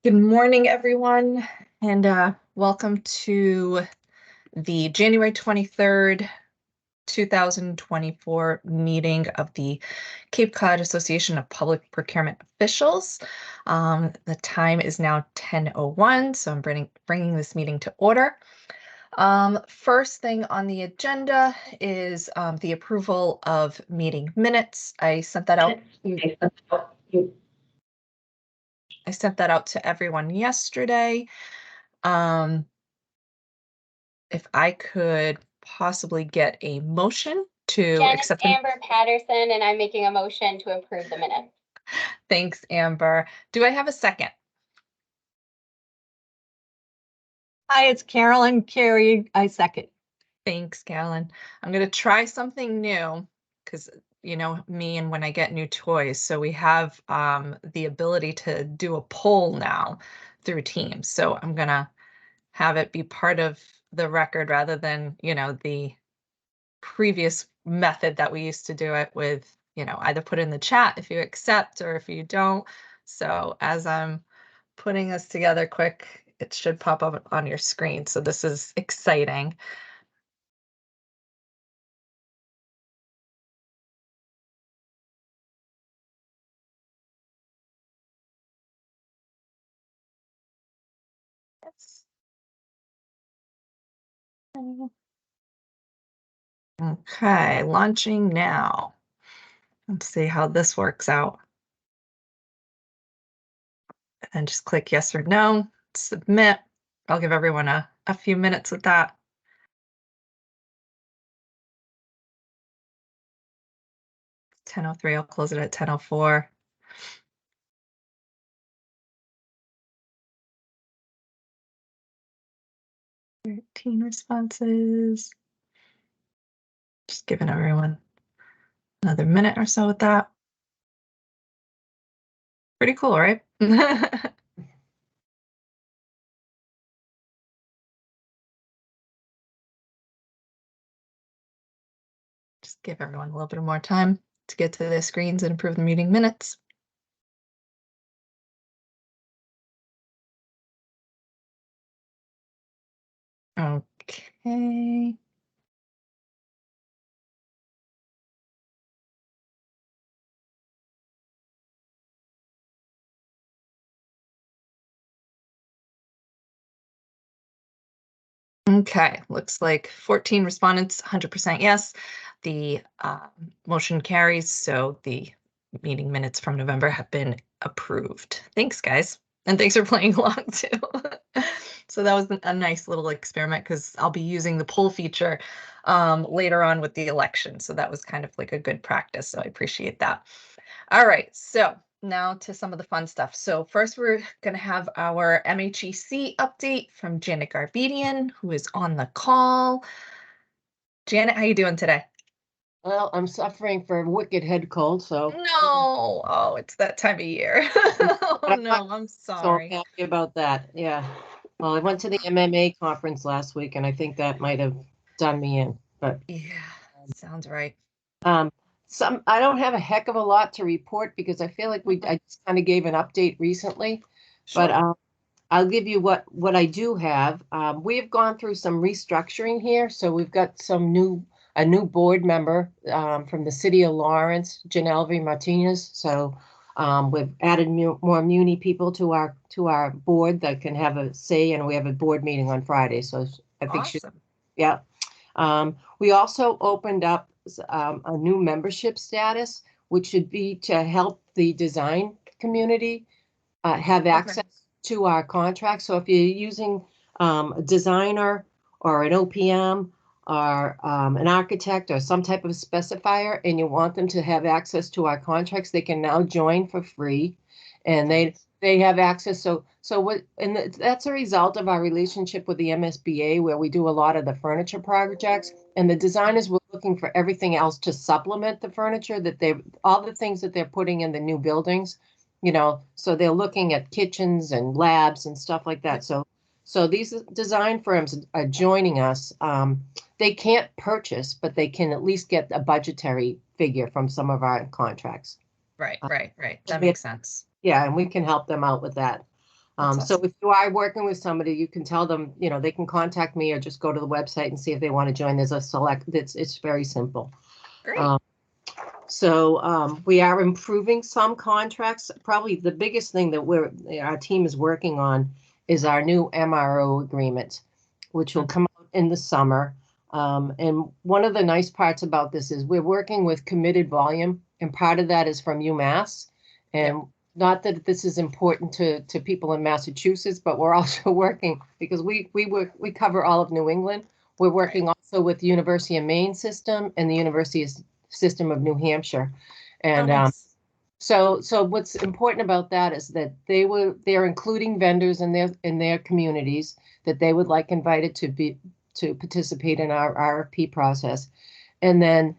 Good morning, everyone, and welcome to the January 23rd, 2024 meeting of the Cape Cod Association of Public Procurement Officials. The time is now 10:01, so I'm bringing this meeting to order. First thing on the agenda is the approval of meeting minutes. I sent that out to everyone yesterday. If I could possibly get a motion to Jen, accept it's Amber Patterson, and I'm making a motion to approve the minutes. Thanks, Amber. Do I have a second? Hi, it's Carolyn Carey. I second. Thanks, Carolyn. I'm going to try something new because you know me and when I get new toys. So we have the ability to do a poll now through Teams. So I'm going to have it be part of the record rather than, the previous method that we used to do it with, either put in the chat if you accept or if you don't. So as I'm putting this together quick, it should pop up on your screen. So this is exciting. Yes. Okay, launching now. Let's see how this works out. And then just click yes or no, submit. I'll give everyone a few minutes with that. 10:03, I'll close it at 10:04. Teen responses. Just giving everyone another minute or so with that. Pretty cool, right? Just give everyone a little bit more time to get to their screens and approve the meeting minutes. Okay. Okay, looks like 14 respondents, 100% yes. The motion carries, so the meeting minutes from November have been approved. Thanks, guys. And thanks for playing along too. So that was a nice little experiment because I'll be using the poll feature later on with the election. So that was kind of like a good practice. So I appreciate that. All right, so now to some of the fun stuff. So first we're going to have our MHEC update from Janet Garbedian, who is on the call. Janet, how you doing today? Well, I'm suffering from a wicked head cold, so. No, oh, it's that time of year. Oh no, I'm sorry. So I'm happy about that, yeah. Well, I went to the MMA conference last week, and I think that might have done me in, but. Yeah, sounds right. I don't have a heck of a lot to report because I feel like I just kind of gave an update recently, Sure. But I'll give you what I do have. We have gone through some restructuring here, so we've got a new board member from the city of Lawrence, Janelvi Martinez. So we've added more Muni people to our board that can have a say, and we have a board meeting on Friday. So I think Awesome. yeah. We also opened up a new membership status, which should be to help the design community have access to our contracts. So if you're using a designer or an OPM or an architect or some type of specifier, and you want them to have access to our contracts, they can now join for free, and they have access. That's a result of our relationship with the MSBA, where we do a lot of the furniture projects, and the designers were looking for everything else to supplement the furniture all the things that they're putting in the new buildings. So they're looking at kitchens and labs and stuff like that. So these design firms are joining us. They can't purchase, but they can at least get a budgetary figure from some of our contracts. Right. That makes sense. Yeah, and we can help them out with that. That's So awesome. if you are working with somebody, you can tell them, they can contact me or just go to the website and see if they want to join. There's a select, it's very simple. Great. So we are improving some contracts. Probably the biggest thing that our team is working on is our new MRO agreement, which will come out in the summer. And one of the nice parts about this is we're working with committed volume, and part of that is from UMass. And not that this is important to people in Massachusetts, but we're also working because we cover all of New England. We're working also with the University of Maine system and the University system of New Hampshire. And nice. so what's important about that is that they're including vendors in their communities that they would like invited to participate in our RFP process. And then,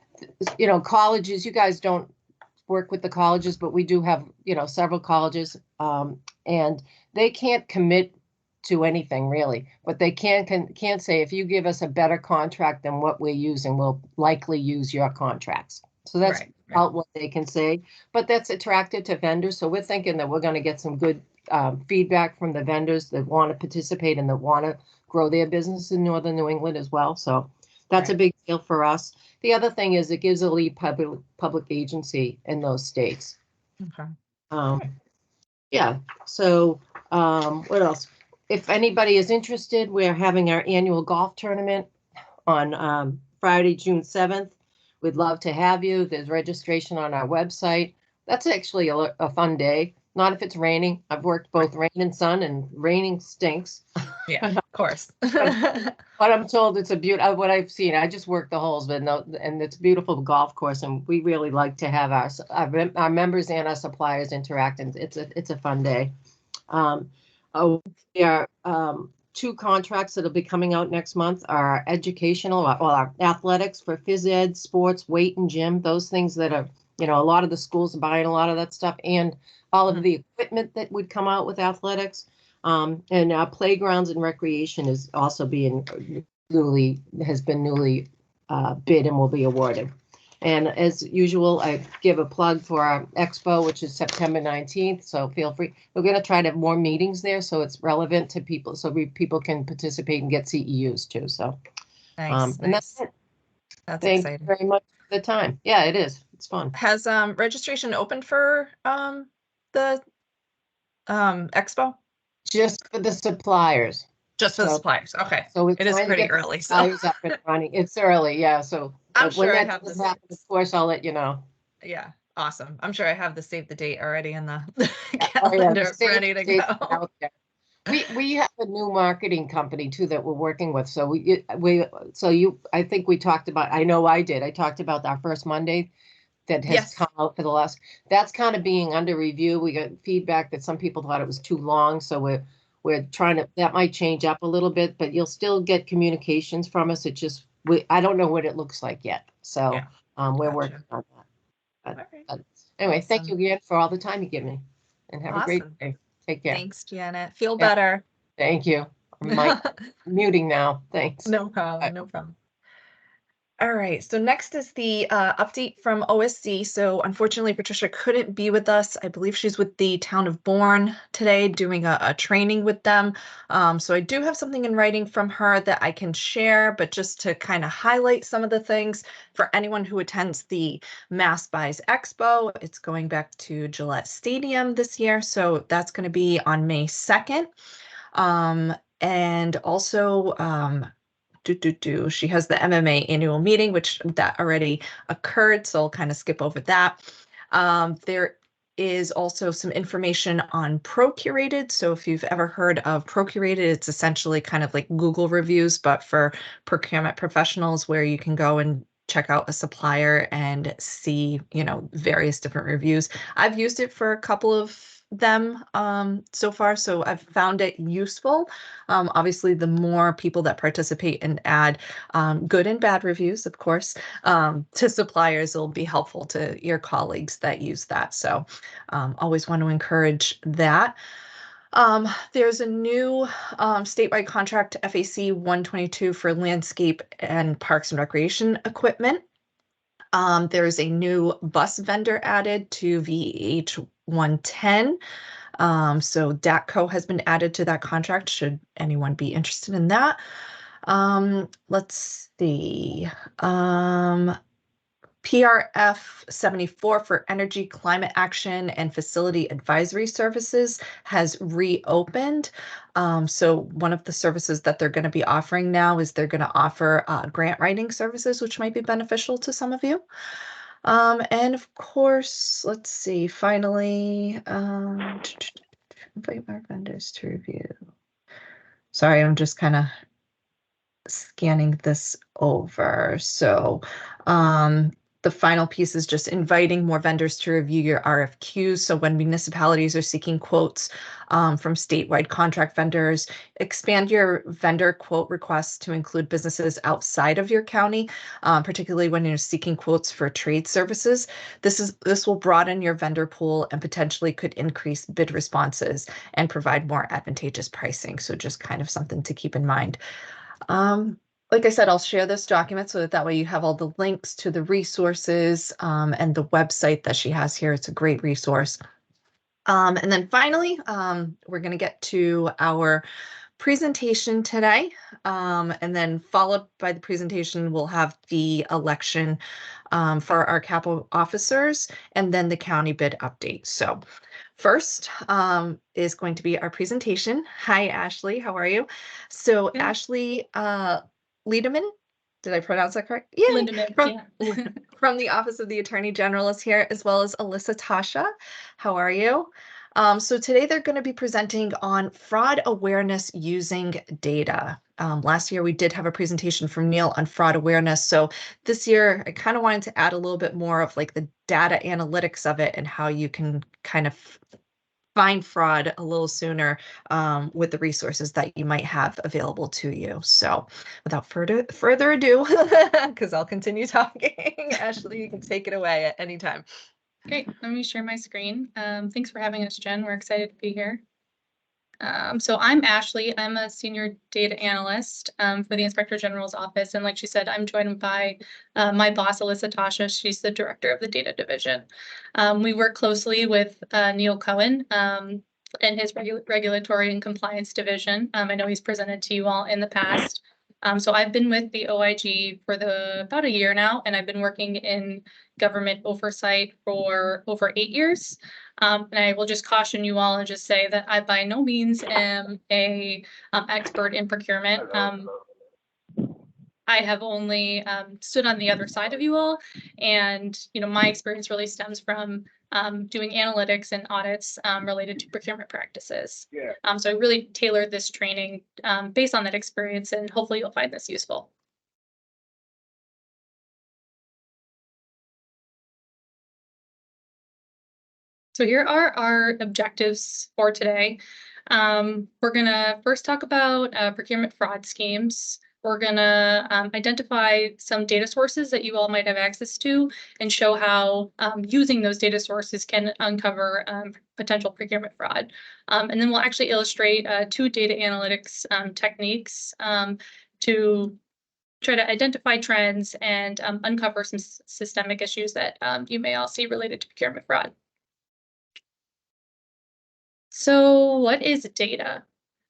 colleges, you guys don't work with the colleges, but we do have, several colleges, and they can't commit to anything really, but they can say, if you give us a better contract than what we're using, we'll likely use your contracts. So that's about what they can say, but that's attractive to vendors. So we're thinking that we're going to get some good feedback from the vendors that want to participate and that want to grow their business in Northern New England as well. So that's a big deal for us. The other thing is it gives a lead public agency in those states. Okay. Yeah. So what else? If anybody is interested, we're having our annual golf tournament on Friday, June 7th. We'd love to have you. There's registration on our website. That's actually a fun day. Not if it's raining. I've worked both rain and sun, and raining stinks. Yeah, of course. But I'm told it's a beautiful, what I've seen, I just worked the holes, but no, and it's a beautiful golf course, and we really like to have our members and our suppliers interact, and it's a fun day. There are 2 contracts that'll be coming out next month are educational, our athletics for phys ed, sports, weight and gym, those things that are, a lot of the schools are buying a lot of that stuff, and all of the equipment that would come out with athletics. And playgrounds and recreation is also has been newly bid and will be awarded. And as usual, I give a plug for our expo, which is September 19th. So feel free. We're going to try to have more meetings there, so it's relevant to people, so people can participate and get CEUs too. So, Nice. And that's it. That's Thank exciting. you very much for the time. Yeah, it is. It's fun. Has registration opened for the expo? Just for the suppliers. Just for the suppliers. Okay. So it is pretty early. So up and running. It's early, yeah. So I'm when sure I that have this. happens, of course, I'll let you know. Yeah, awesome. I'm sure I have the save the date already in the Oh, yeah, calendar ready to go. We have a new marketing company too that we're working with. So I think we talked about, I know I did. I talked about our first Monday that has come out for the last, that's kind of being under review. We got feedback that some people thought it was too long. So we're trying to, that might change up a little bit, but you'll still get communications from us. It just, I don't know what it looks like yet. So we're working on that. But anyway, thank you again for all the time you give me, and have a great day. Take care. Thanks, Janet. Feel better. Thank you. I'm muting now. Thanks. No problem. No problem. All right, so next is the update from OSD. So unfortunately, Patricia couldn't be with us. I believe she's with the town of Bourne today doing a training with them. So I do have something in writing from her that I can share, but just to kind of highlight some of the things for anyone who attends the Mass Buys Expo. It's going back to Gillette Stadium this year. So that's going to be on May 2nd. And also, she has the MMA annual meeting, which that already occurred, so I'll kind of skip over that. There is also some information on Procurated. So if you've ever heard of Procurated, it's essentially kind of like Google reviews, but for procurement professionals, where you can go and check out a supplier and see, various different reviews. I've used it for a couple of them so far, so I've found it useful. Obviously, the more people that participate and add good and bad reviews, of course, to suppliers will be helpful to your colleagues that use that. So always want to encourage that. There's a new statewide contract, FAC 122, for landscape and parks and recreation equipment. There's a new bus vendor added to VH 110. So DATCO has been added to that contract, should anyone be interested in that. Let's see. PRF 74 for Energy, Climate Action, and Facility Advisory Services has reopened. So one of the services that they're going to be offering now is they're going to offer grant writing services, which might be beneficial to some of you. And of course, let's see, finally, invite our vendors to review. Sorry, I'm just kind of scanning this over. So the final piece is just inviting more vendors to review your RFQs. So when municipalities are seeking quotes from statewide contract vendors, expand your vendor quote requests to include businesses outside of your county, particularly when you're seeking quotes for trade services. This will broaden your vendor pool and potentially could increase bid responses and provide more advantageous pricing. So just kind of something to keep in mind. Like I said, I'll share this document so that way you have all the links to the resources and the website that she has here. It's a great resource. And then finally, we're going to get to our presentation today. And then followed by the presentation, we'll have the election for our CCAPPO officers and then the county bid update. So first is going to be our presentation. Hi, Ashley. How are you? So Good. Ashley Liedemann, did I pronounce that correct? Yeah. Lindemann, yeah. From the Office of the Attorney General is here, as well as Alyssa Tasha. How are you? So today they're going to be presenting on fraud awareness using data. Last year we did have a presentation from Neil on fraud awareness. So this year I kind of wanted to add a little bit more of like the data analytics of it and how you can kind of find fraud a little sooner with the resources that you might have available to you. So without further ado, because I'll continue talking, Ashley, you can take it away at any time. Great. Let me share my screen. Thanks for having us, Jen. We're excited to be here. So I'm Ashley. I'm a senior data analyst for the Inspector General's office. And like she said, I'm joined by my boss, Alyssa Tasha. She's the director of the data division. We work closely with Neil Cohen and his regulatory and compliance division. I know he's presented to you all in the past. So I've been with the OIG for about a year now, and I've been working in government oversight for over 8 years. And I will just caution you all and just say that I by no means am a expert in procurement. I have only stood on the other side of you all, and my experience really stems from doing analytics and audits related to procurement practices. So I really tailored this training based on that experience, and hopefully you'll find this useful. So here are our objectives for today. We're going to first talk about procurement fraud schemes. We're going to identify some data sources that you all might have access to and show how using those data sources can uncover potential procurement fraud. And then we'll actually illustrate 2 data analytics techniques to try to identify trends and uncover some systemic issues that you may all see related to procurement fraud. So what is data?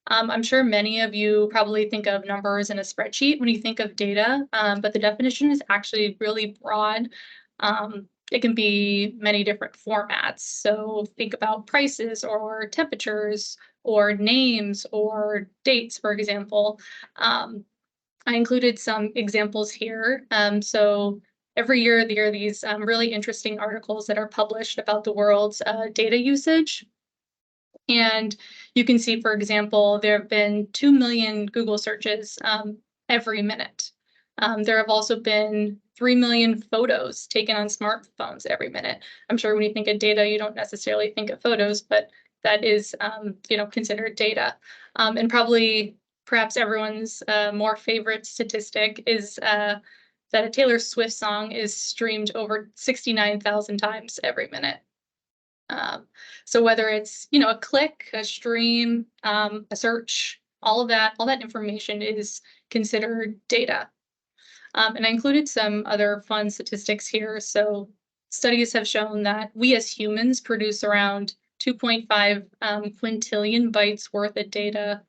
I'm sure many of you probably think of numbers in a spreadsheet when you think of data, but the definition is actually really broad. It can be many different formats. So think about prices or temperatures or names or dates, for example. I included some examples here. So every year there are these really interesting articles that are published about the world's data usage. And you can see, for example, there have been 2 million Google searches every minute. There have also been 3 million photos taken on smartphones every minute. I'm sure when you think of data, you don't necessarily think of photos, but that is, considered data. And perhaps everyone's more favorite statistic is that a Taylor Swift song is streamed over 69,000 times every minute. So whether it's, a click, a stream, a search, all that information is considered data. And I included some other fun statistics here. So studies have shown that we as humans produce around 2.5 quintillion bytes worth of data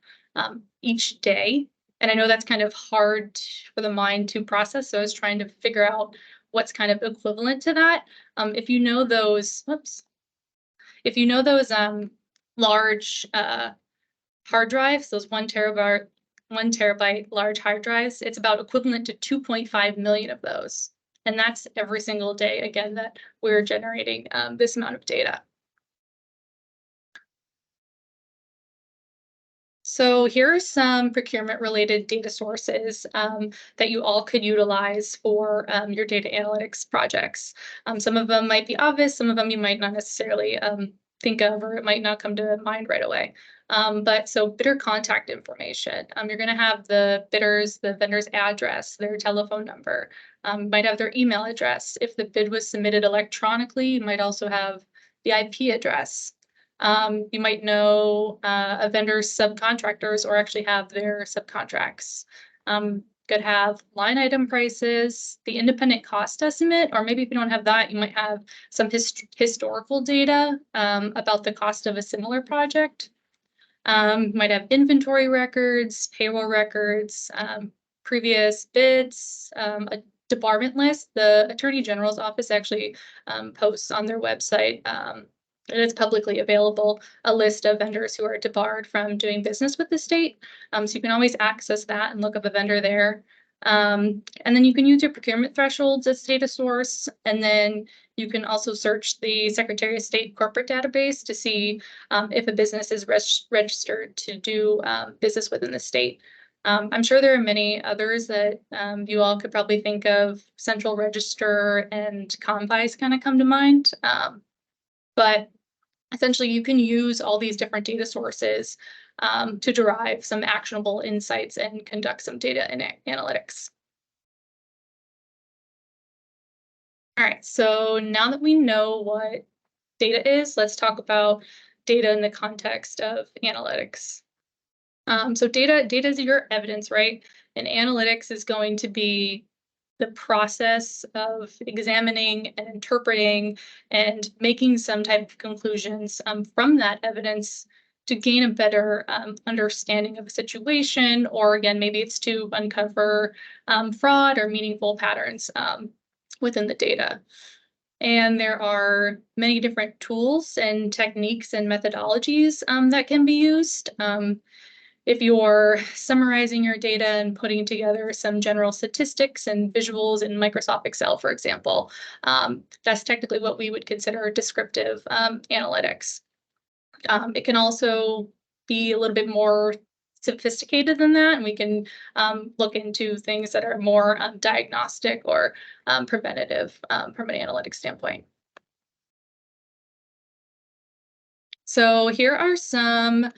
each day. And I know that's kind of hard for the mind to process, so I was trying to figure out what's kind of equivalent to that. If you know those, if you know those large hard drives, those 1 terabyte large hard drives, it's about equivalent to 2.5 million of those. And that's every single day, again, that we're generating this amount of data. So here are some procurement-related data sources that you all could utilize for your data analytics projects. Some of them might be obvious, some of them you might not necessarily think of, or it might not come to mind right away. But so bidder contact information. You're going to have the bidders, the vendor's address, their telephone number, might have their email address. If the bid was submitted electronically, you might also have the IP address. You might know a vendor's subcontractors or actually have their subcontracts. Could have line item prices, the independent cost estimate, or maybe if you don't have that, you might have some historical data about the cost of a similar project. Might have inventory records, payroll records, previous bids, a debarment list. The Attorney General's office actually posts on their website, and it's publicly available, a list of vendors who are debarred from doing business with the state. So you can always access that and look up a vendor there. And then you can use your procurement thresholds as data source. And then you can also search the Secretary of State corporate database to see if a business is registered to do business within the state. I'm sure there are many others that you all could probably think of. Central Register and Convice kind of come to mind. But essentially, you can use all these different data sources to derive some actionable insights and conduct some data analytics. All right, so now that we know what data is, let's talk about data in the context of analytics. So data is your evidence, right? And analytics is going to be the process of examining and interpreting and making some type of conclusions from that evidence to gain a better understanding of a situation, or again, maybe it's to uncover fraud or meaningful patterns within the data. And there are many different tools and techniques and methodologies that can be used. If you're summarizing your data and putting together some general statistics and visuals in Microsoft Excel, for example, that's technically what we would consider descriptive analytics. It can also be a little bit more sophisticated than that, and we can look into things that are more diagnostic or preventative from an analytics standpoint. So here are some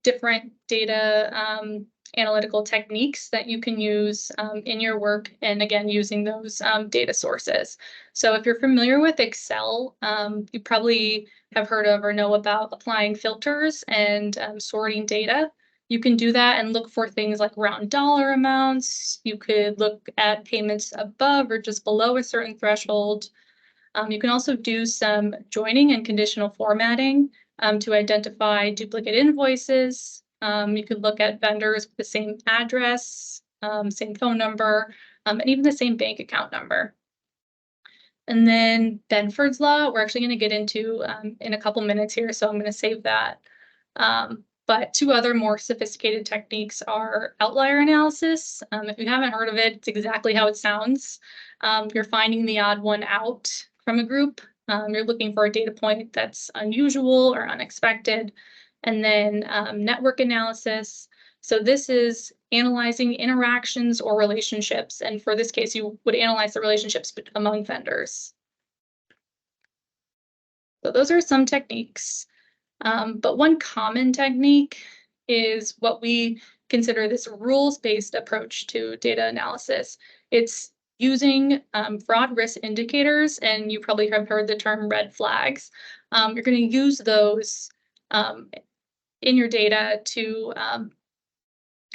different data analytical techniques that you can use in your work, and again, using those data sources. So if you're familiar with Excel, you probably have heard of or know about applying filters and sorting data. You can do that and look for things like round dollar amounts. You could look at payments above or just below a certain threshold. You can also do some joining and conditional formatting to identify duplicate invoices. You could look at vendors with the same address, same phone number, and even the same bank account number. And then Benford's Law, we're actually going to get into in a couple minutes here, so I'm going to save that. But two other more sophisticated techniques are outlier analysis. If you haven't heard of it, it's exactly how it sounds. You're finding the odd one out from a group. You're looking for a data point that's unusual or unexpected. And then network analysis. So this is analyzing interactions or relationships. And for this case, you would analyze the relationships among vendors. So those are some techniques. But one common technique is what we consider this rules-based approach to data analysis. It's using fraud risk indicators, and you probably have heard the term red flags. You're going to use those in your data to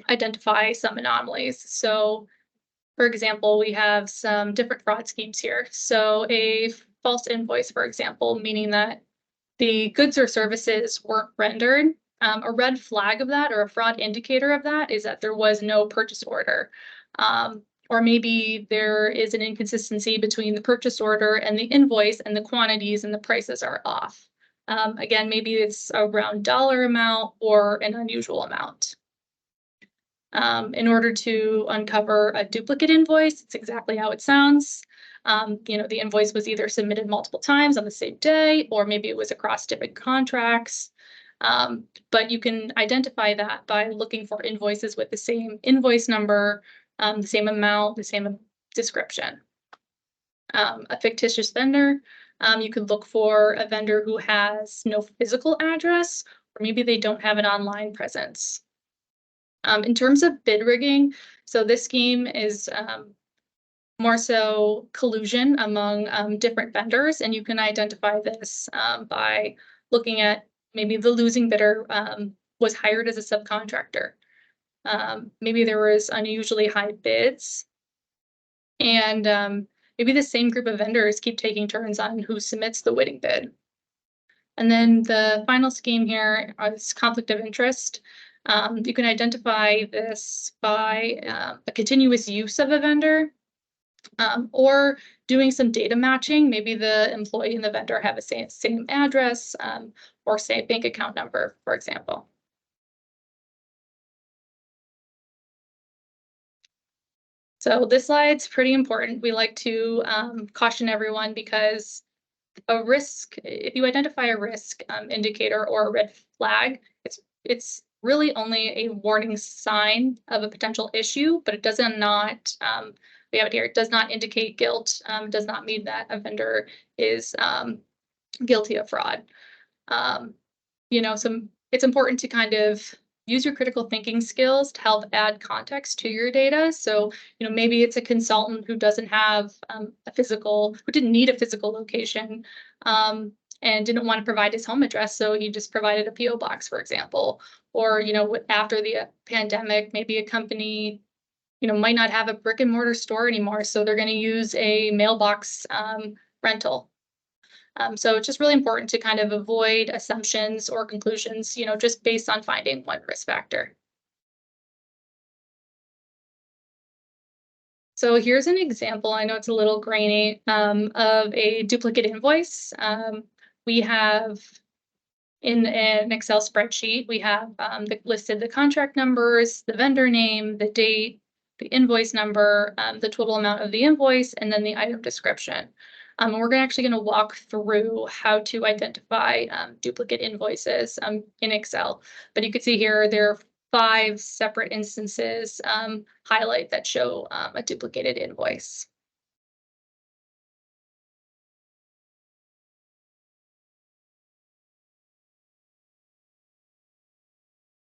identify some anomalies. So, for example, we have some different fraud schemes here. So a false invoice, for example, meaning that the goods or services weren't rendered. A red flag of that or a fraud indicator of that is that there was no purchase order. Or maybe there is an inconsistency between the purchase order and the invoice, and the quantities and the prices are off. Again, maybe it's a round dollar amount or an unusual amount. In order to uncover a duplicate invoice, it's exactly how it sounds. The invoice was either submitted multiple times on the same day, or maybe it was across different contracts. But you can identify that by looking for invoices with the same invoice number, the same amount, the same description. A fictitious vendor, you could look for a vendor who has no physical address, or maybe they don't have an online presence. In terms of bid rigging, so this scheme is more so collusion among different vendors, and you can identify this by looking at maybe the losing bidder was hired as a subcontractor. Maybe there was unusually high bids, and maybe the same group of vendors keep taking turns on who submits the winning bid. And then the final scheme here is conflict of interest. You can identify this by a continuous use of a vendor, or doing some data matching. Maybe the employee and the vendor have a same address, or same bank account number, for example. So this slide's pretty important. We like to caution everyone, because a risk, if you identify a risk indicator or a red flag, it's really only a warning sign of a potential issue, but it does not, we have it here, it does not indicate guilt, does not mean that a vendor is guilty of fraud. It's important to kind of use your critical thinking skills to help add context to your data. So, maybe it's a consultant who doesn't have who didn't need a physical location, and didn't want to provide his home address, so he just provided a PO box, for example. Or, after the pandemic, maybe a company, might not have a brick and mortar store anymore, so they're going to use a mailbox rental. So it's just really important to kind of avoid assumptions or conclusions, just based on finding one risk factor. So here's an example, I know it's a little grainy, of a duplicate invoice. We have in an Excel spreadsheet, we have listed the contract numbers, the vendor name, the date, the invoice number, the total amount of the invoice, and then the item description. We're actually going to walk through how to identify duplicate invoices in Excel. But you can see here there are 5 separate instances highlight that show a duplicated invoice.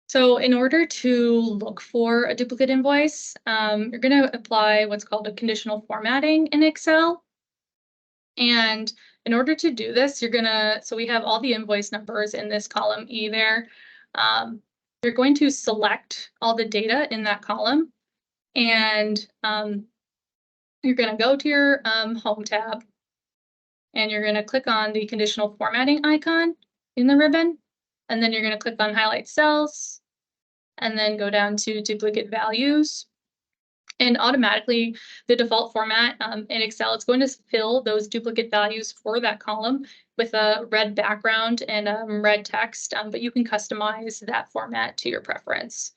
So in order to look for a duplicate invoice, you're going to apply what's called a conditional formatting in Excel. And in order to do this, so we have all the invoice numbers in this column E there. You're going to select all the data in that column, and you're going to go to your Home tab, and you're going to click on the conditional formatting icon in the ribbon, and then you're going to click on Highlight Cells, and then go down to Duplicate Values. And automatically, the default format in Excel, it's going to fill those duplicate values for that column with a red background and red text, but you can customize that format to your preference.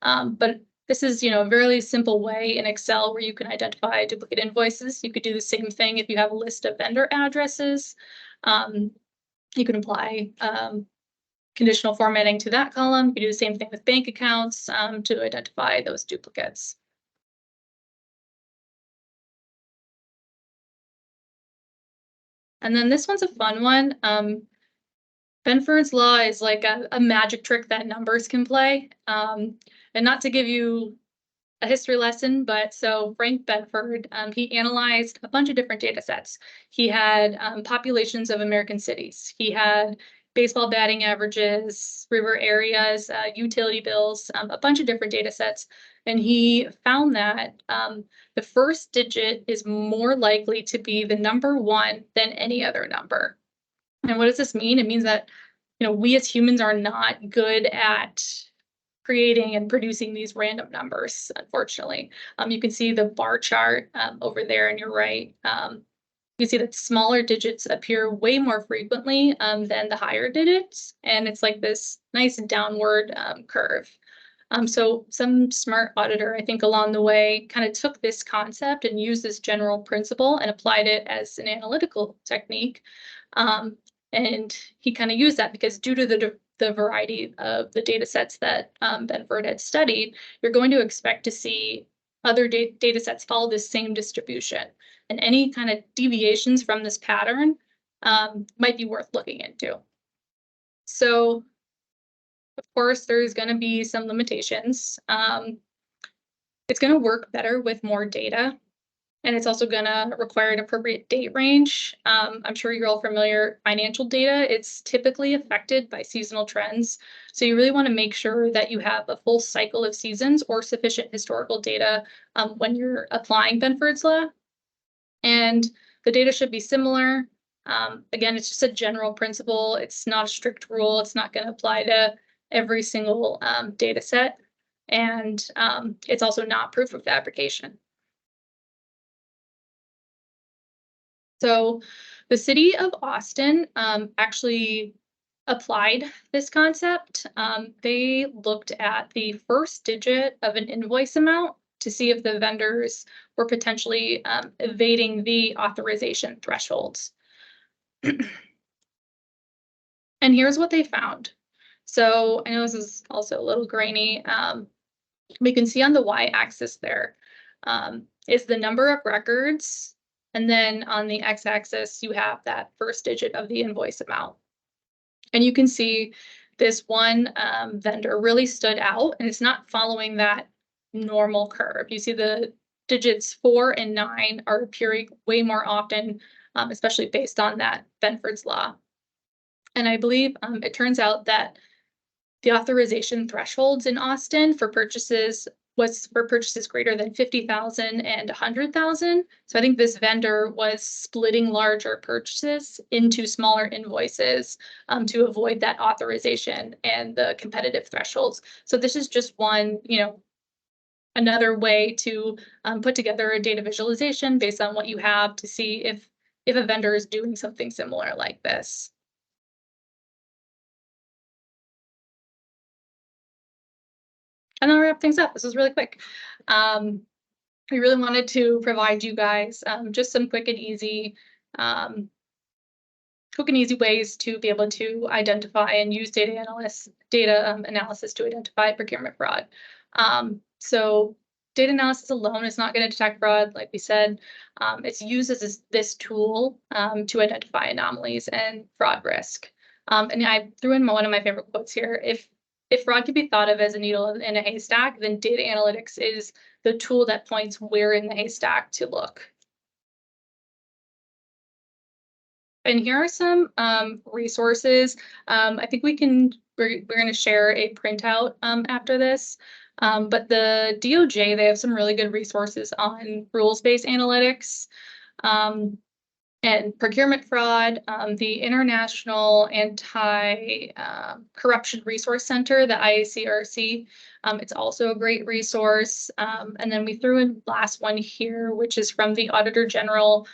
But this is, a very simple way in Excel where you can identify duplicate invoices. You could do the same thing if you have a list of vendor addresses. You can apply conditional formatting to that column. You can do the same thing with bank accounts to identify those duplicates. And then this one's a fun one. Benford's law is like a magic trick that numbers can play. And not to give you a history lesson, but so Frank Benford, he analyzed a bunch of different data sets. He had populations of American cities. He had baseball batting averages, river areas, utility bills, a bunch of different data sets. And he found that the first digit is more likely to be the number 1 than any other number. And what does this mean? It means that, we as humans are not good at creating and producing these random numbers, unfortunately. You can see the bar chart over there on your right. You see that smaller digits appear way more frequently than the higher digits, and it's like this nice downward curve. So some smart auditor, I think, along the way kind of took this concept and used this general principle and applied it as an analytical technique. And he kind of used that because due to the variety of the data sets that Benford had studied, you're going to expect to see other data sets follow this same distribution. And any kind of deviations from this pattern might be worth looking into. So, of course, there's going to be some limitations. It's going to work better with more data. And it's also going to require an appropriate date range. I'm sure you're all familiar, financial data, it's typically affected by seasonal trends. So you really want to make sure that you have a full cycle of seasons or sufficient historical data when you're applying Benford's law. And the data should be similar. Again, it's just a general principle. It's not a strict rule. It's not going to apply to every single data set. And it's also not proof of fabrication. So the city of Austin actually applied this concept. They looked at the first digit of an invoice amount to see if the vendors were potentially evading the authorization thresholds. And here's what they found. So I know this is also a little grainy. We can see on the y-axis there is the number of records. And then on the x-axis, you have that first digit of the invoice amount. And you can see this one vendor really stood out, and it's not following that normal curve. You see the digits 4 and 9 are appearing way more often, especially based on that Benford's law. And I believe it turns out that the authorization thresholds in Austin for purchases was for purchases greater than 50,000 and 100,000. So I think this vendor was splitting larger purchases into smaller invoices to avoid that authorization and the competitive thresholds. So this is just one, another way to put together a data visualization based on what you have to see if a vendor is doing something similar like this. And then I'll wrap things up. This was really quick. We really wanted to provide you guys just some quick and easy ways to be able to identify and use data analysis to identify procurement fraud. So data analysis alone is not going to detect fraud, like we said. It's used as this tool to identify anomalies and fraud risk. And I threw in one of my favorite quotes here. If fraud can be thought of as a needle in a haystack, then data analytics is the tool that points where in the haystack to look. And here are some resources. I think we're going to share a printout after this. But the DOJ, they have some really good resources on rules-based analytics. And procurement fraud, the International Anti-Corruption Resource Center, the IACRC, it's also a great resource. And then we threw in last one here, which is from the Auditor General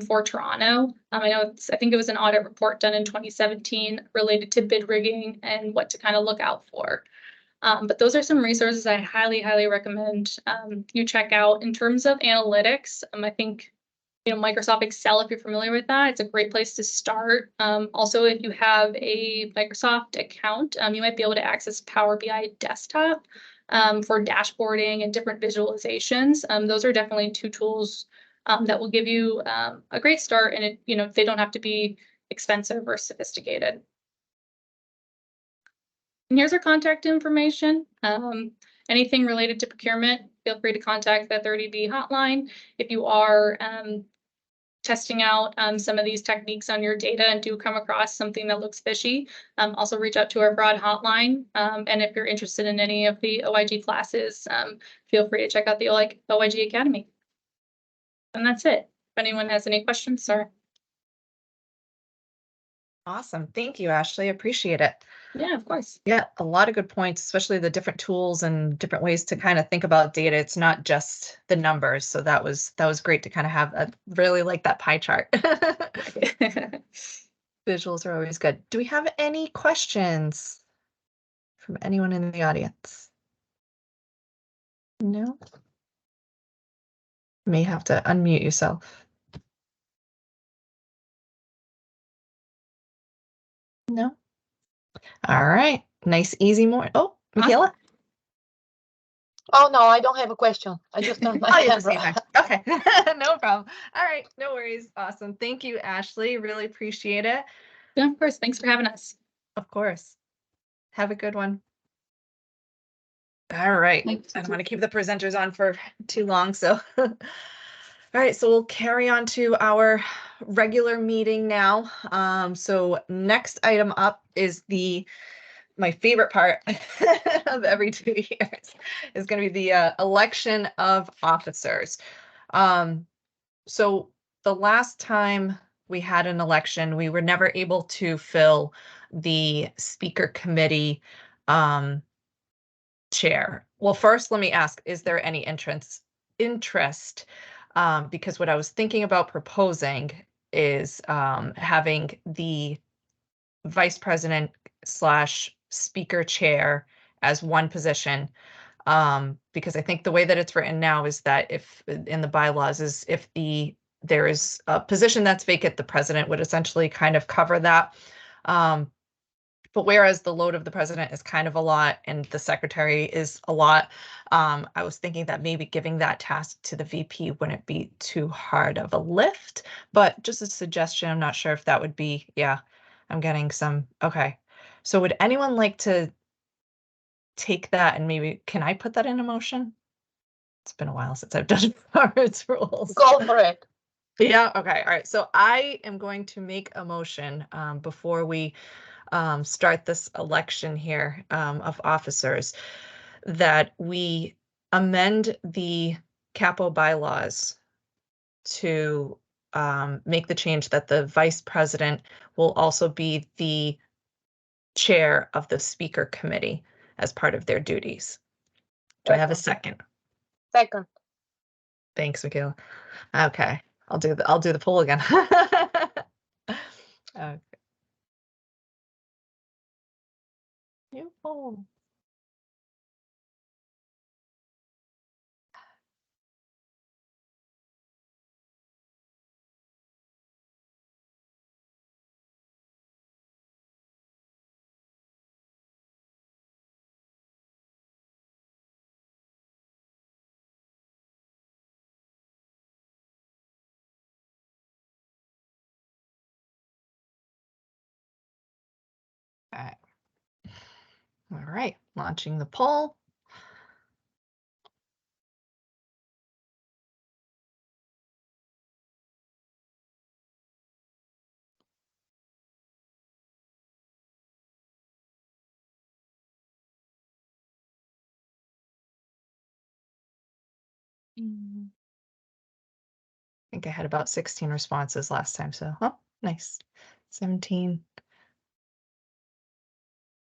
for Toronto. I think it was an audit report done in 2017 related to bid rigging and what to kind of look out for. But those are some resources I highly, highly recommend you check out. In terms of analytics, I think Microsoft Excel, if you're familiar with that, it's a great place to start. Also, if you have a Microsoft account, you might be able to access Power BI Desktop for dashboarding and different visualizations. Those are definitely two tools that will give you a great start, and they don't have to be expensive or sophisticated. And here's our contact information. Anything related to procurement, feel free to contact the 30B hotline. If you are testing out some of these techniques on your data and do come across something that looks fishy, also reach out to our fraud hotline. And if you're interested in any of the OIG classes, feel free to check out the OIG Academy. And that's it. If anyone has any questions, sorry. Awesome. Thank you, Ashley. Appreciate it. Yeah, of course. Yeah, a lot of good points, especially the different tools and different ways to kind of think about data. It's not just the numbers. So that was great to kind of have a really like that pie chart. Visuals are always good. Do we have any questions from anyone in the audience? No? You may have to unmute yourself. No? All right. Nice, easy more. Oh, Michaela? Oh, no, I don't have a question. I just turned my Oh, you just camera. need time. Okay, no problem. All right, no worries. Awesome. Thank you, Ashley. Really appreciate it. Yeah, of course. Thanks for having us. Of course. Have a good one. All right. Thanks. I don't want to keep the presenters on for too long, so. All right, so we'll carry on to our regular meeting now. So next item up is my favorite part of every 2 years is going to be the election of officers. So the last time we had an election, we were never able to fill the speaker committee chair. Well, first, let me ask, is there any interest? Because what I was thinking about proposing is having the vice president / speaker chair as one position. Because I think the way that it's written now is that if in the bylaws is if there is a position that's vacant, the president would essentially kind of cover that. But whereas the load of the president is kind of a lot and the secretary is a lot, I was thinking that maybe giving that task to the VP wouldn't be too hard of a lift, but just a suggestion. I'm not sure if that would be, yeah, I'm getting some, okay. So would anyone like to take that and maybe, can I put that in a motion? It's been a while since I've done Robert's rules. Go for it. Yeah, okay, all right. So I am going to make a motion before we start this election here of officers that we amend the CAPPO bylaws to make the change that the vice president will also be the chair of the speaker committee as part of their duties. Do I have a second? Second. Thanks, Michaela. Okay, I'll do the poll again. Okay. New poll. Okay. All right, launching the poll. I think I had about 16 responses last time, so oh, nice. 17.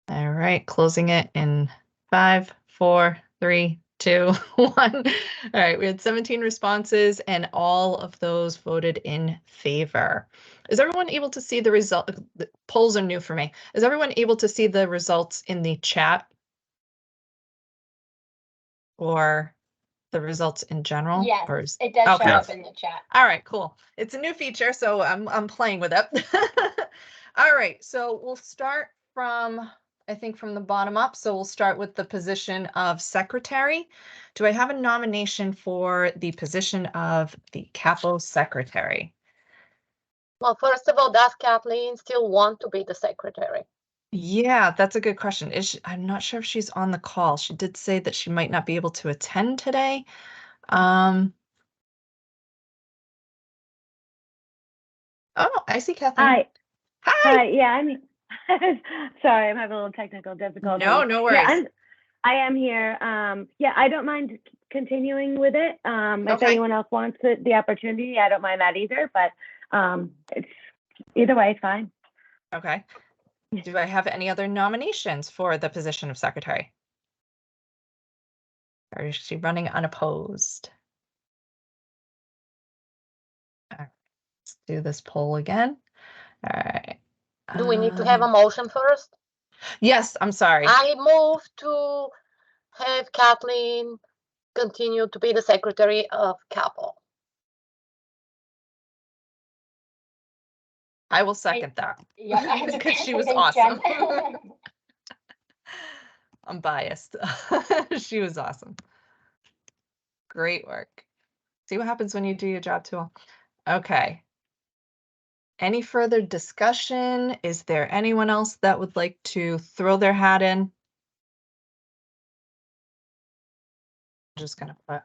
All right, closing it in 5, 4, 3, 2, 1. All right, we had 17 responses and all of those voted in favor. Is everyone able to see the result? The polls are new for me. Is everyone able to see the results in the chat? Or the results in general? Yes, Or is, it does show okay. up in the chat. All right, cool. It's a new feature, so I'm playing with it. All right, so we'll start from, I think from the bottom up. So we'll start with the position of secretary. Do I have a nomination for the position of the CAPPO secretary? Well, first of all, does Kathleen still want to be the secretary? Yeah, that's a good question. I'm not sure if she's on the call. She did say that she might not be able to attend today. Oh, I see Kathleen. Hi. Hi. Hi. Yeah, I'm sorry, I'm having a little technical difficulty. No worries. Yeah, I am here. Yeah, I don't mind continuing with it. If Okay. anyone else wants the opportunity, I don't mind that either, but it's either way, it's fine. Okay. Do I have any other nominations for the position of secretary? Or is she running unopposed? All right, let's do this poll again. All right. Do we need to have a motion first? Yes, I'm sorry. I move to have Kathleen continue to be the secretary of CCAPPO. I will second that. Yeah, I Because she was thanks, awesome. Jen. I'm biased. She was awesome. Great work. See what happens when you do your job too well. Okay. Any further discussion? Is there anyone else that would like to throw their hat in? I'm just gonna put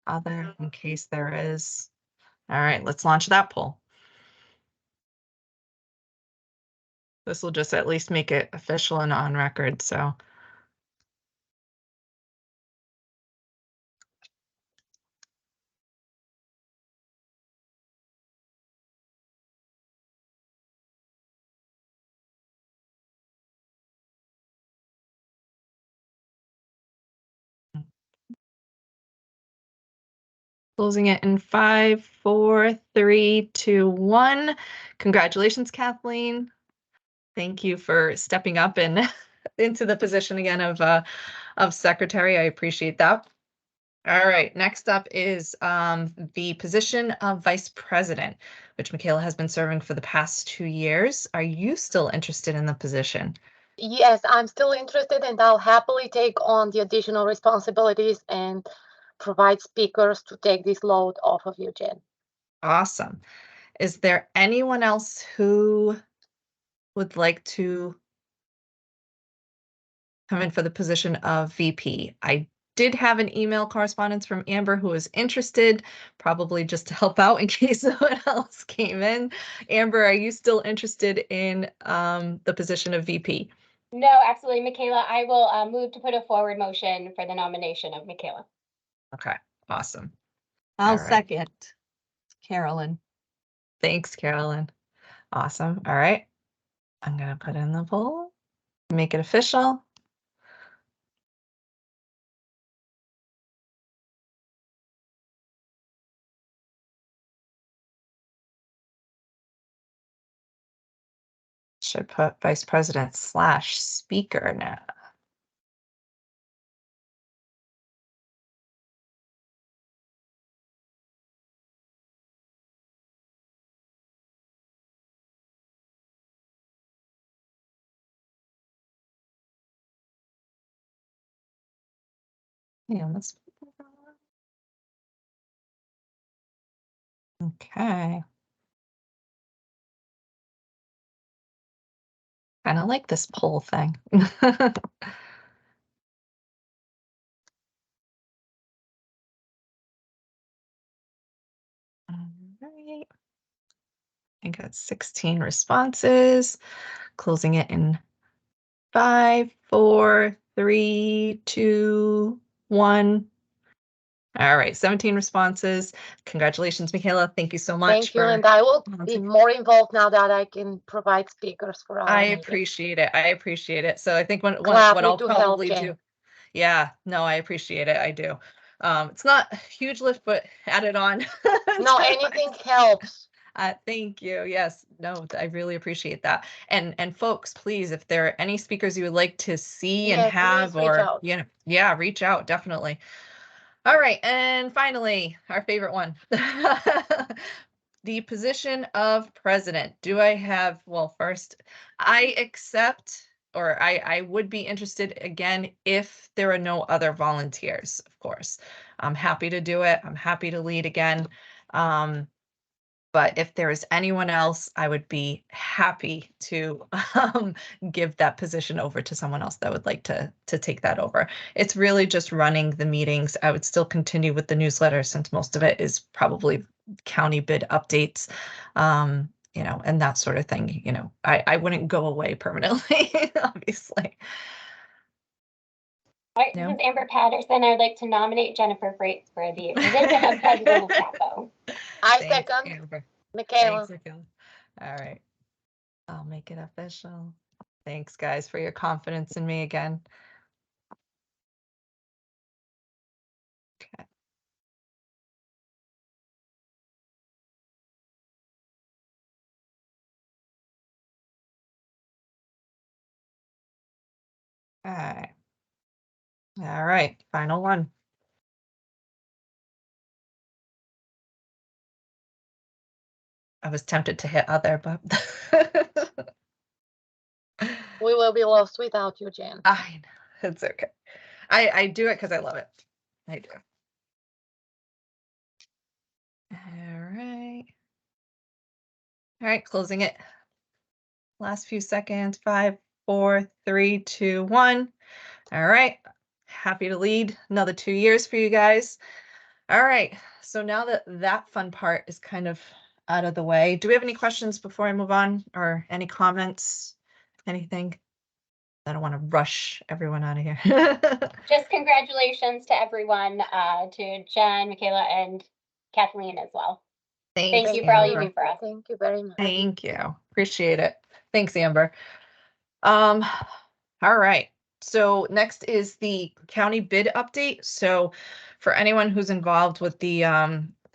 other in case there is. All right, let's launch that poll. This will just at least make it official and on record, so. Closing it in 5, 4, 3, 2, 1. Congratulations, Kathleen. Thank you for stepping up and into the position again of secretary. I appreciate that. All right, next up is the position of vice president, which Michaela has been serving for the past 2 years. Are you still interested in the position? Yes, I'm still interested and I'll happily take on the additional responsibilities and provide speakers to take this load off of you, Jen. Awesome. Is there anyone else who would like to come in for the position of VP? I did have an email correspondence from Amber who was interested, probably just to help out in case someone else came in. Amber, are you still interested in the position of VP? No, absolutely, Michaela. I will move to put a forward motion for the nomination of Michaela. Okay, awesome. I'll All right. second Carolyn. Thanks, Carolyn. Awesome. All right. I'm going to put in the poll, make it official. Should put vice president / speaker now. Yeah, let's. Okay. Kind of like this poll thing. All right. I got 16 responses. Closing it in 5, 4, 3, 2, 1. All right, 17 responses. Congratulations, Michaela. Thank you so much. Thank you, and I will be more involved now that I can provide speakers for our I meeting. appreciate it. I appreciate it. So I think what Gladly I'll to probably help, do. Jen. Yeah, no, I appreciate it. I do. It's not a huge lift, but add it on. No, anything helps. Thank you. Yes, no, I really appreciate that. And folks, please, if there are any speakers you would like to see and Yes, have, please reach or out. yeah, reach out, definitely. All right, and finally, our favorite one. The position of president. Do I have, well, first, I accept, or I would be interested again if there are no other volunteers, of course. I'm happy to do it. I'm happy to lead again. But if there is anyone else, I would be happy to give that position over to someone else that would like to take that over. It's really just running the meetings. I would still continue with the newsletter since most of it is probably county bid updates, and that sort of thing. I wouldn't go away permanently, obviously. All right, this is Amber Patterson. I'd like to nominate Jennifer Freites for the position of president of CCAPPO. I Thanks, second Amber. Michaela. Thanks, Michaela. All right. I'll make it official. Thanks, guys, for your confidence in me again. Okay. All right. All right, final one. I was tempted to hit other, but We will be lost without you, Jen. I know, it's okay. I do it because I love it. I do. All right. All right, closing it. Last few seconds. 5, 4, 3, 2, 1. All right. Happy to lead another 2 years for you guys. All right. So now that that fun part is kind of out of the way, do we have any questions before I move on, or any comments? Anything? I don't want to rush everyone out of here. Just congratulations to everyone, to Jen, Michaela, and Kathleen as well. Thank you for all you Amber. do for us. Thank you very much. Thank you. Appreciate it. Thanks, Amber. All right. So next is the county bid update. So for anyone who's involved with the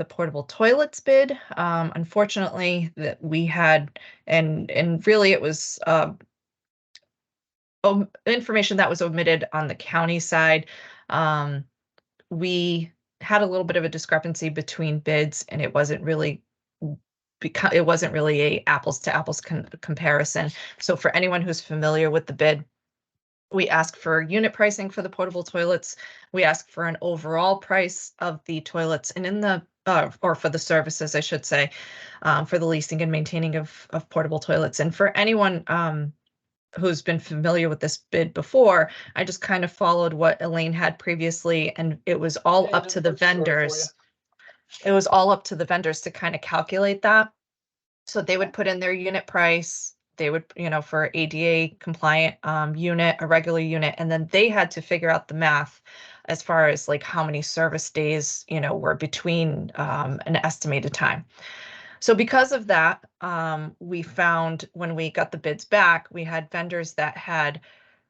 portable toilets bid, unfortunately that we had, and really it was information that was omitted on the county side. We had a little bit of a discrepancy between bids, and it wasn't really a apples to apples comparison. So for anyone who's familiar with the bid, we ask for unit pricing for the portable toilets. We ask for an overall price of the toilets, and in the or for the services, I should say, for the leasing and maintaining of portable toilets. And for anyone who's been familiar with this bid before, I just kind of followed what Elaine had previously, and it was all up to the vendors. It was all up to the vendors to kind of calculate that. So they would put in their unit price. They would, for ADA compliant unit, a regular unit, and then they had to figure out the math as far as like how many service days, were between an estimated time. So because of that, we found when we got the bids back, we had vendors that had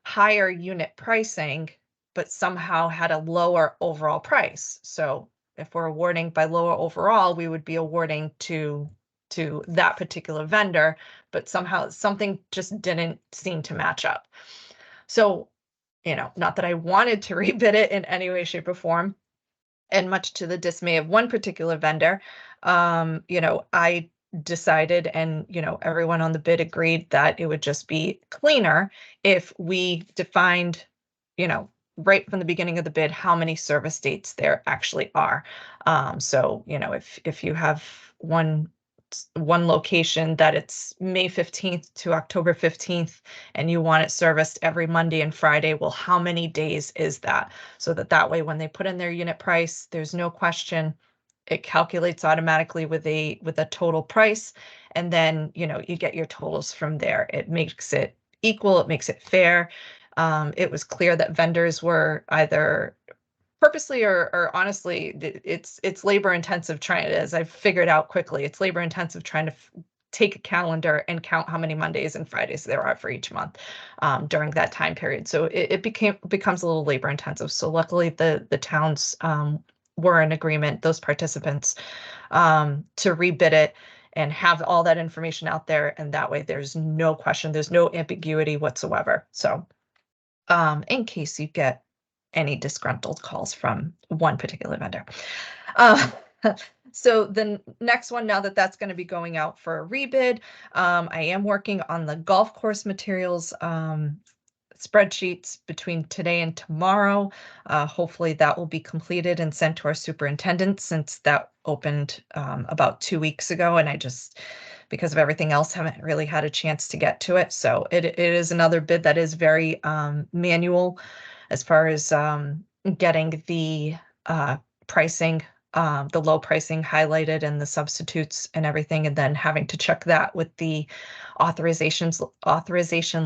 higher unit pricing, but somehow had a lower overall price. So if we're awarding by lower overall, we would be awarding to that particular vendor, but somehow something just didn't seem to match up. So, not that I wanted to rebid it in any way, shape, or form, and much to the dismay of one particular vendor, I decided, and everyone on the bid agreed, that it would just be cleaner if we defined, right from the beginning of the bid, how many service dates there actually are. So if you have one location that it's May 15th to October 15th, and you want it serviced every Monday and Friday, well, how many days is that? So that way, when they put in their unit price, there's no question. It calculates automatically with a total price, and then you get your totals from there. It makes it equal. It makes it fair. It was clear that vendors were either purposely or honestly, it's labor intensive trying, as I've figured out quickly, it's labor intensive trying to take a calendar and count how many Mondays and Fridays there are for each month during that time period. So it becomes a little labor intensive. So luckily the towns were in agreement, those participants, to rebid it and have all that information out there. And that way there's no question, there's no ambiguity whatsoever. So in case you get any disgruntled calls from one particular vendor. So the next one, now that that's going to be going out for a rebid, I am working on the golf course materials spreadsheets between today and tomorrow. Hopefully that will be completed and sent to our superintendent, since that opened about 2 weeks ago, and I just, because of everything else, haven't really had a chance to get to it. So it is another bid that is very manual as far as getting the pricing, the low pricing highlighted and the substitutes and everything, and then having to check that with the authorization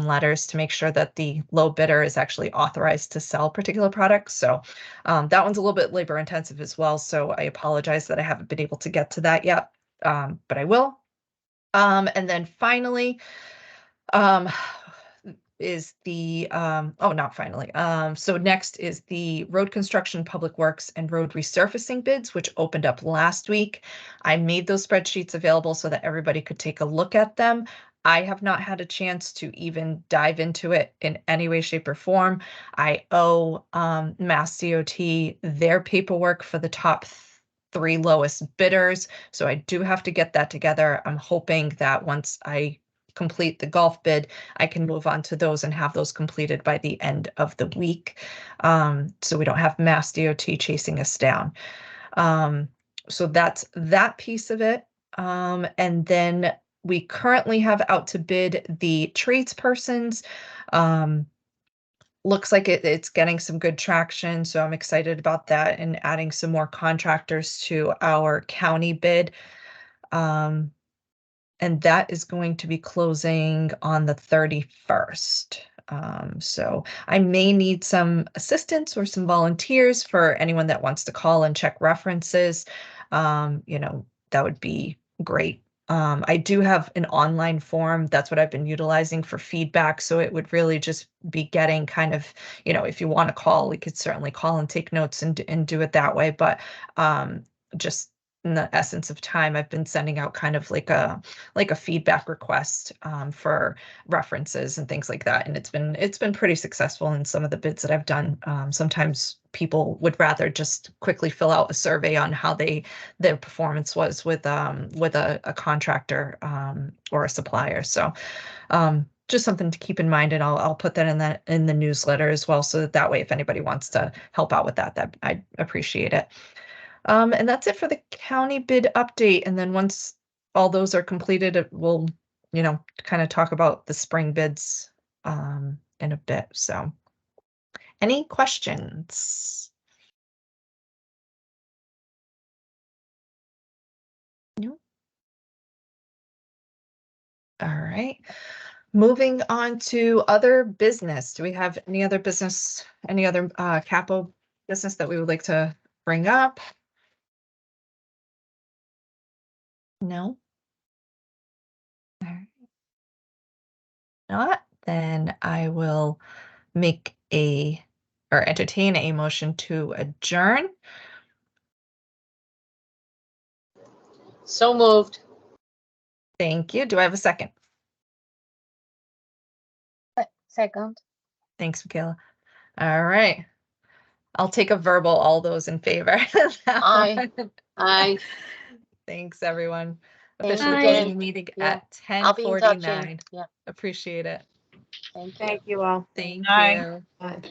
letters to make sure that the low bidder is actually authorized to sell particular products. So that one's a little bit labor intensive as well. So I apologize that I haven't been able to get to that yet, but I will. And then finally, Is the, oh, not finally. So next is the road construction, public works, and road resurfacing bids, which opened up last week. I made those spreadsheets available so that everybody could take a look at them. I have not had a chance to even dive into it in any way, shape, or form. I owe Mass DOT their paperwork for the top 3 lowest bidders, so I do have to get that together. I'm hoping that once I complete the golf bid, I can move on to those and have those completed by the end of the week. So we don't have Mass DOT chasing us down. So that's that piece of it. And then we currently have out to bid the tradespersons. Looks like it's getting some good traction, so I'm excited about that and adding some more contractors to our county bid. And that is going to be closing on the 31st. So I may need some assistance or some volunteers for anyone that wants to call and check references. That would be great. I do have an online form. That's what I've been utilizing for feedback. So it would really just be getting kind of, if you want to call, we could certainly call and take notes and do it that way. But just in the essence of time, I've been sending out kind of like a feedback request for references and things like that. And it's been pretty successful in some of the bids that I've done. Sometimes people would rather just quickly fill out a survey on how their performance was with a contractor or a supplier. So just something to keep in mind, and I'll put that in the newsletter as well, so that way if anybody wants to help out with that I'd appreciate it. And that's it for the county bid update. And then once all those are completed, we'll, kind of talk about the spring bids in a bit. So any questions? No. All right. Moving on to other business. Do we have any other business, any other CCAPPO business that we would like to bring up? No. All right. Not, then I will entertain a motion to adjourn. So moved. Thank you. Do I have a second? Second. Thanks, Michaela. All right. I'll take a verbal, all those in favor. Aye. Aye. Thanks, everyone. Thank Officially you, closing Jen. the meeting Yeah. at I'll be in touch, Jen. 10:49. Yeah. Appreciate it. Thank you. Thank you all. Thank Aye. you. Bye.